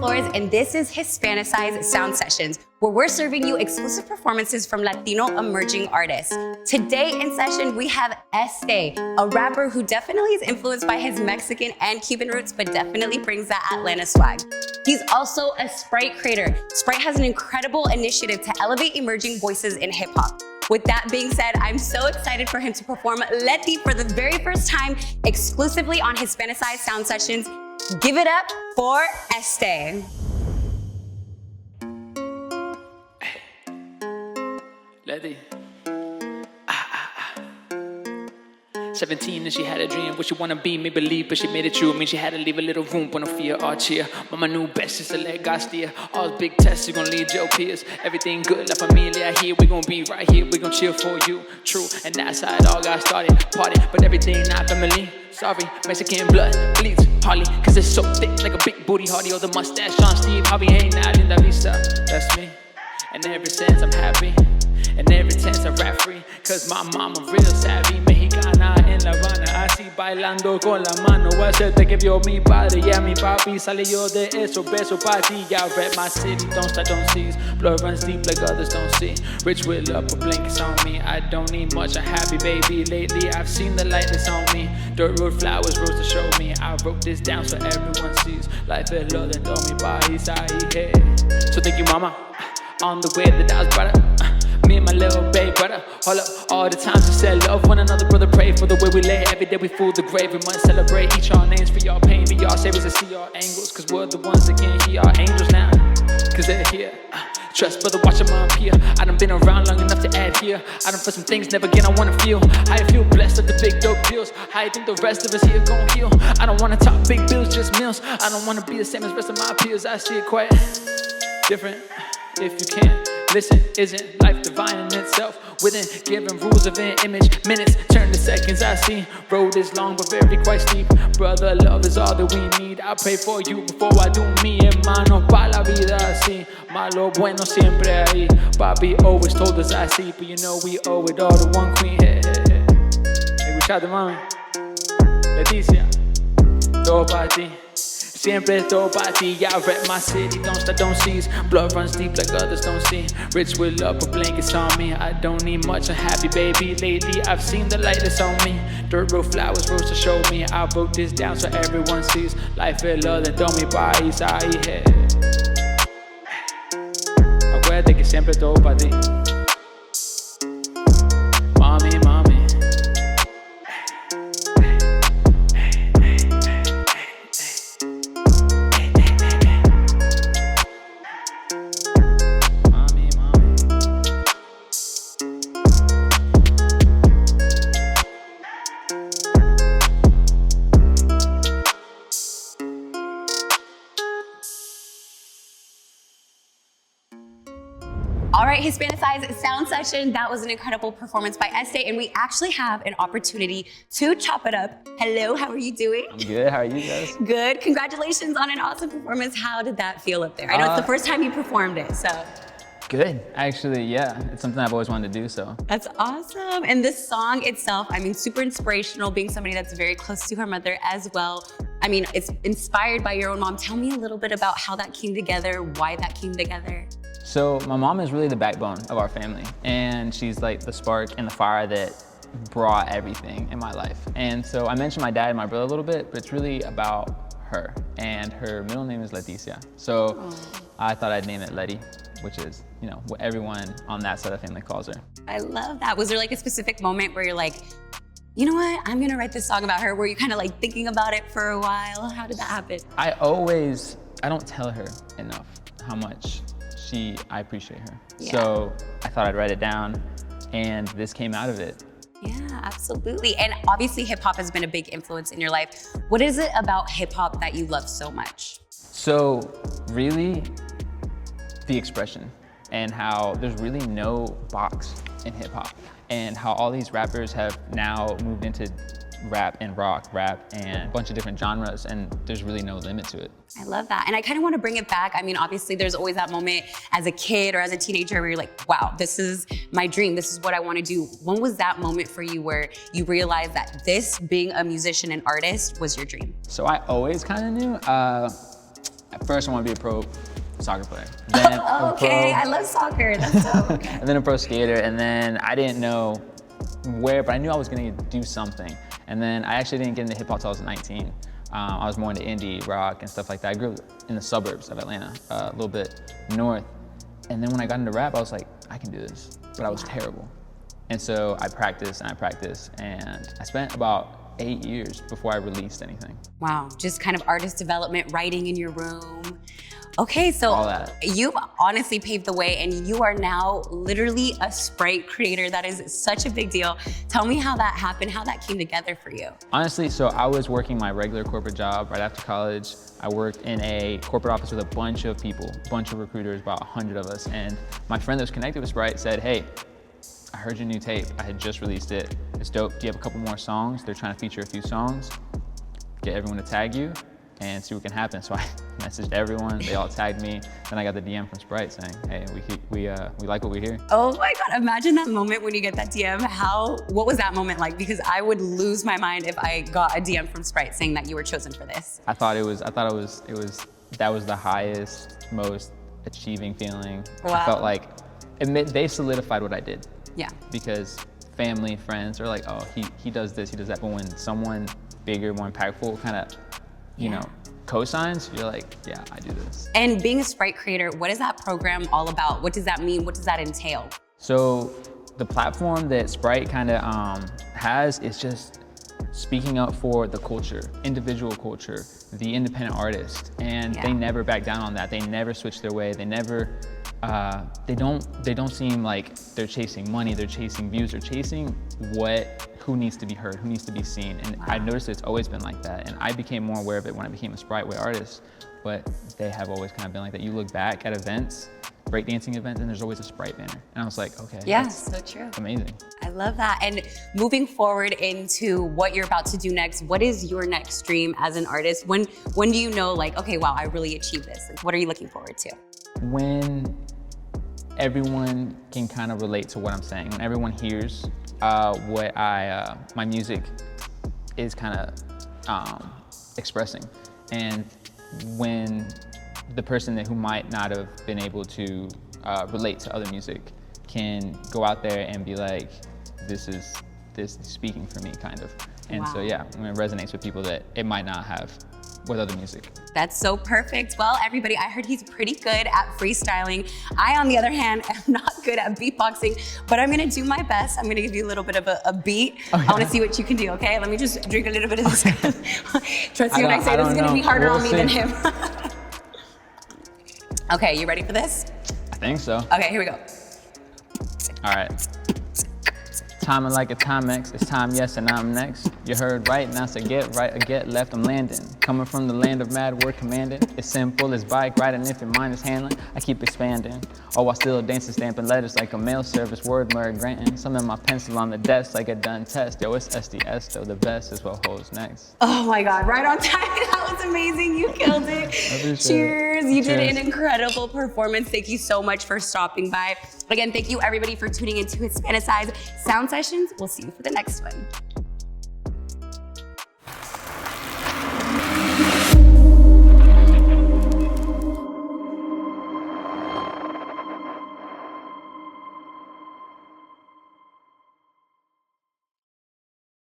Flores, and this is Hispanicize Sound Sessions, where we're serving you exclusive performances from Latino emerging artists. Today in session, we have Este, a rapper who definitely is influenced by his Mexican and Cuban roots, but definitely brings that Atlanta swag. He's also a Sprite creator. Sprite has an incredible initiative to elevate emerging voices in hip hop. With that being said, I'm so excited for him to perform Leti for the very first time exclusively on Hispanicize Sound Sessions. Give it up for Este. Leti. 17 and she had a dream, what she wanna be, made believe, but she made it true. Mean she had to leave a little room for no fear or cheer. Mama knew best just to let God steer. All the big tests, you gon' lead your peers. Everything good, la familia here, we gon' be right here, we gon' chill for you. True, and that's how it all got started. Party, but everything not family. Sorry, Mexican blood bleeds hardly, cause it's so thick like a big booty hardy. Or the mustache, Sean Steve, Harvey, ain't not in the vista. That's me, and ever since I'm happy. And every tense I rap free, cause my mama real savvy. Mexicana en La Habana, así bailando con la mano. Hacerte que vio mi padre y a mi papi. Salió de eso, beso pa' ti. I rep my city, don't start, don't seize. Blood runs deep like others don't see. Rich with love, but blankets on me. I don't need much, I'm happy, baby. Lately I've seen the light that's on me. Dirt road flowers, rose to show me. I wrote this down so everyone sees. Life es lo de todo mi país ahí, hey. So thank you, mama, on the way that I was brought up. Me and my little baby brother, hold up. All the times we said love one another, brother, pray for the way we lay. Every day we fool the grave, we must celebrate each our names for y'all pain, be y'all saviors and see our angles. Cause we're the ones that can't hear our angels now, cause they're here. Trust, brother, watch them up here. I done been around long enough to add here. I done for some things never again I wanna feel. How you feel blessed with the big dope deals? How you think the rest of us here gon' heal? I don't wanna talk big bills, just meals. I don't wanna be the same as the rest of my peers. I see it quite different if you can't. Listen, isn't life divine in itself? Within given rules of an image, minutes turn to seconds. I see road is long but very quite steep. Brother, love is all that we need. I pray for you before I do me, hermano, pa' la vida así. Malo bueno siempre ahí. Papi always told us I see, but you know we owe it all to one queen. Hey, hey, hey. Escuchate, mami. Leticia, todo pa' ti. Siempre todo pa' ti, I rep my city, don't start, don't seize. Blood runs deep like others don't see. Rich with love, but blankets on me. I don't need much, I'm happy, baby. Lately, I've seen the light that's on me. Dirt road flowers rose to show me. I wrote this down so everyone sees. Life es lo de todo mi país, ahí, hey. Acuérdate que siempre todo pa' ti. Mami, mami. All right, Hispanicize Sound Session. That was an incredible performance by Este, and we actually have an opportunity to chop it up. Hello, how are you doing? I'm good, how are you guys? Good, congratulations on an awesome performance. How did that feel up there? I know it's the first time you performed it, so. Good, actually, yeah. It's something I've always wanted to do, so. That's awesome. And this song itself, I mean, super inspirational, being somebody that's very close to her mother as well. I mean, it's inspired by your own mom. Tell me a little bit about how that came together, why that came together. So my mom is really the backbone of our family, and she's like the spark and the fire that brought everything in my life. And so I mentioned my dad and my brother a little bit, but it's really about her, and her middle name is Leticia. So I thought I'd name it Leti, which is, you know, what everyone on that side of the family calls her. I love that. Was there like a specific moment where you're like, you know what, I'm gonna write this song about her? Were you kind of like thinking about it for a while? How did that happen? I don't tell her enough how much I appreciate her. Yeah. So I thought I'd write it down, and this came out of it. Yeah, absolutely. And obviously hip hop has been a big influence in your life. What is it about hip hop that you love so much? So really, the expression, and how there's really no box in hip hop, and how all these rappers have now moved into rap and rock, rap and a bunch of different genres, and there's really no limit to it. I love that. And I kind of want to bring it back. I mean, obviously there's always that moment as a kid or as a teenager where you're like, wow, this is my dream. This is what I want to do. When was that moment for you where you realized that this, being a musician and artist, was your dream? So I always kind of knew. At first I wanted to be a pro soccer player. Then Okay, I love soccer. That's so okay. and then a pro skater, and then I didn't know where, but I knew I was gonna do something. And then I actually didn't get into hip hop till I was 19. I was more into indie rock and stuff like that. I grew up in the suburbs of Atlanta, a little bit north. And then when I got into rap, I was like, I can do this, but I was terrible. And so I practiced and I practiced, and I spent about 8 years before I released anything. Wow, just kind of artist development, writing in your room. Okay, so All that. you've honestly paved the way, and you are now literally a Sprite creator. That is such a big deal. Tell me how that happened, how that came together for you. Honestly, so I was working my regular corporate job right after college. I worked in a corporate office with a bunch of people, a bunch of recruiters, about 100 of us. And my friend that was connected with Sprite said, hey, I heard your new tape. I had just released it. It's dope. Do you have a couple more songs? They're trying to feature a few songs. Get everyone to tag you and see what can happen. So I messaged everyone. They all tagged me. Then I got the DM from Sprite saying, hey, we like what we hear. Oh my God, imagine that moment when you get that DM. What was that moment like? Because I would lose my mind if I got a DM from Sprite saying that you were chosen for this. I thought it was that was the highest, most achieving feeling. Wow. I felt like they solidified what I did. Yeah. Because family, friends are like, oh, he does this, he does that. But when someone bigger, more impactful kind of, you know, co-signs, you're like, yeah, I do this. And being a Sprite creator, what is that program all about? What does that mean? What does that entail? So the platform that Sprite kind of has is just speaking up for the culture, individual culture, the independent artist, and they never back down on that. They never switch their way. They never, they don't seem like they're chasing money. They're chasing views. They're chasing who needs to be heard, who needs to be seen. And I noticed it's always been like that. And I became more aware of it when I became a Sprite Way artist. But they have always kind of been like that. You look back at events, breakdancing events, and there's always a Sprite banner. And I was like, okay, Yes, so true. amazing. I love that. And moving forward into what you're about to do next, what is your next dream as an artist? When do you know, like, okay, wow, I really achieved this? Like, what are you looking forward to? When everyone can kind of relate to what I'm saying, when everyone hears what my music is kind of expressing, and when the person who might not have been able to relate to other music can go out there and be like, this is speaking for me, kind of. And so yeah, when it resonates with people that it might not have with other music. That's so perfect. Well, everybody, I heard he's pretty good at freestyling. I, on the other hand, am not good at beatboxing, but I'm gonna do my best. I'm gonna give you a little bit of a beat. I wanna see what you can do, okay? Let me just drink a little bit of this. Trust me when I say this is gonna be harder on me than him. Okay, you ready for this? I think so. Okay, here we go. All right. Timing like a Timex, it's time, yes, and I'm next. You heard right, now so get right or get left, I'm landing. Coming from the land of mad word commanding. It's simple as bike riding if your mind is handling. I keep expanding. All while still dancing, stamping letters like a mail service, word murder granting. Some of my pencil on the desk like a done test. Yo, it's Este, Este, the best is what holds next. Oh my God, right on time. That was amazing, you killed it. Cheers, you did an incredible performance. Thank you so much for stopping by. Again, thank you everybody for tuning into Hispanicize Sound Sessions. We'll see you for the next one.